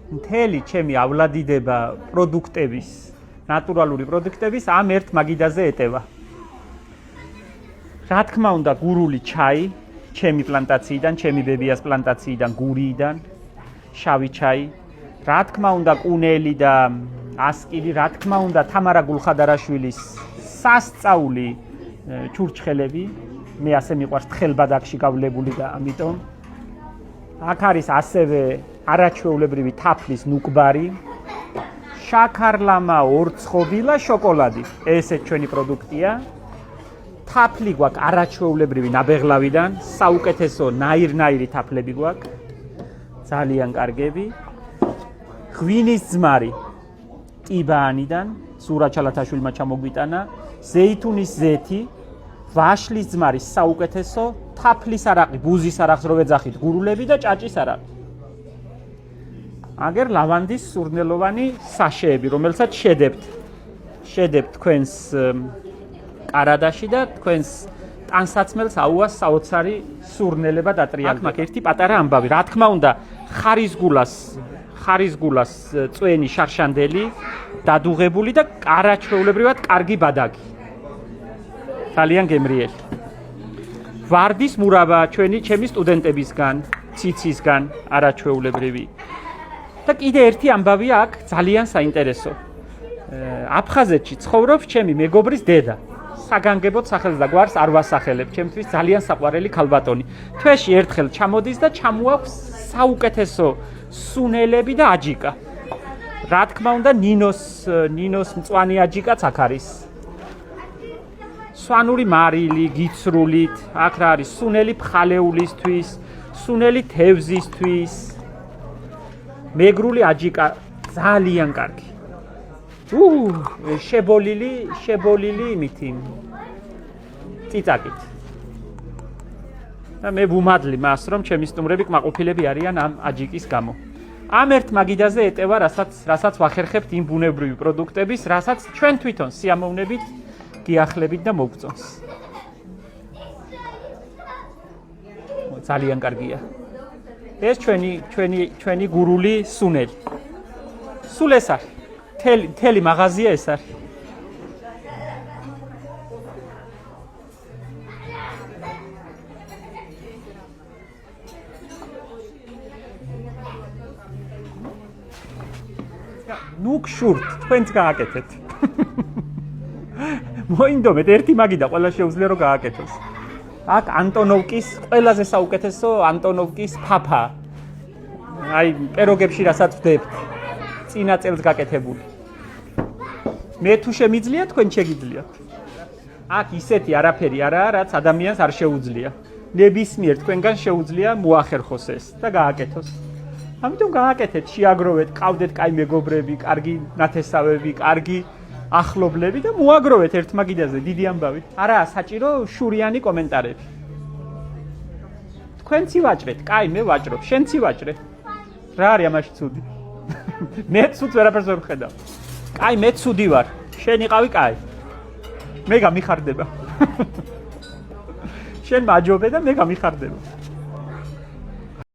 მთელი ჩემიავლადიდება პროდუქტების, ნატურალური პროდუქტების ამ ერთ მაგიდაზე ეტევა. რა თქმა უნდა, გურული ჩაი, ჩემი პლანტაციიდან, ჩემი ბებიას პლანტაციიდან, გურიიდან, შავი ჩაი, რა თქმა უნდა, კუნელი და ასკილი, რა თქმა უნდა, თამარა გულხადარაშვილის სასწაული ჩურჩხელები, მე ასე მიყვარს თხელბადაკში გავლებული და ამიტომ აქ არის ასევე არაჩვეულებრივი თაფლის ნუკბარი, შაქარლამა, ორცხობილა, შოკოლადი. ესეც ჩვენი პროდუქტია. თაფლი გვაქვს არაჩვეულებრივი ნაბეღლავიდან, საუკეთესო ნაირ-ნაირი თაფლები გვაქვს. ძალიან კარგები. ღვინის ძმარი ტიბაანიდან, სურათ ჩალათაშვილმა ჩამოგვიტანა, ზეითუნის ზეთი, ვაშლის ძმარი საუკეთესო, თაფლის არაყი, ბუზის არახს რო ვეძახით, გურულები და ჭაჭის არაყი. აგერ ლავანდის სურნელოვანი საშეები, რომელსაც შედებთ თქვენს კარადაში და თქვენს ტანსაცმელს აუას საოცარი სურნელება დატრიალდება. აქ ერთი პატარა ამბავი, რა თქმა უნდა, ხარისგულას წვენი შარშანდელი, დადუღებული და არაჩვეულებრივად კარგი ბადაგი. ძალიან გემრიელი. ვარდის მურაბა ჩემი სტუდენტებისგან, ციცისგან არაჩვეულებრივი. და კიდე ერთი ამბავია აქ ძალიან საინტერესო. აფხაზეთში ცხოვრობს ჩემი მეგობრის დედა. საგანგებოდ სახელს და გვარს არ ვასახელებ, ჩემთვის ძალიან საყვარელი ქალბატონი. თვეში ერთხელ ჩამოდის და ჩამოაქვს საუკეთესო სუნელები და აჯიკა. რა თქმა უნდა, ნინოს მწვანე აჯიკაც აქ არის. სვანური მარილი, გიცრულით, აქ რა არის სუნელი ფხალეულისთვის, სუნელი თევზისთვის. მეგრული აჯიკა ძალიან კარგი. შებოლილი იმითი წიწაკით. და მე ვუმადლი მას, რომ ჩემი სტუმრები კმაყოფილები არიან ამ აჯიკის გამო. ამ ერთ მაგიდაზე ეტევა, რასაც ვახერხებთ იმ ბუნებრივი პროდუქტების, რასაც ჩვენ თვითონ სიამოვნებით გიახლებით და მოგწონს. ძალიან კარგია. ეს ჩვენი გურული სუნელი. სულ ეს არის. მთელი მაღაზია ეს არის. ნუქშურთ, თქვენც გააკეთეთ. მოინდომეთ, ერთი მაგიდა ყველა შეუძლია რომ გააკეთოს. აქ ანტონოვკის ყველაზე საუკეთესო ანტონოვკის ფაფა. აი, პეროგებში რასაც ვდებთ. წინა წელს გაკეთებული. მე თუ შემიძლია, თქვენ შეგიძლიათ. აქ ისეთი არაფერი არაა, რაც ადამიანს არ შეუძლია. ნებისმიერ თქვენგან შეუძლია მოახერხოს ეს და გააკეთოს. ამიტომ გააკეთეთ, შეაგროვეთ, ყავდეთ კაი მეგობრები, კარგი ნათესავები, კარგი ახლობლები და მოაგროვეთ ერთ მაგიდაზე დიდი ამბავით. არაა საჭირო შურიანი კომენტარები. თქვენც ივაჭრეთ, კაი მე ვაჭრობ, შენც ივაჭრე. რა არის ამაში ცუდი? მე ცუდს ვერაფერს ვერ ვხედავ. კაი მე ცუდი ვარ, შენ იყავი კაი. მე გამიხარდება. შენ მაჯობე და მე გამიხარდება.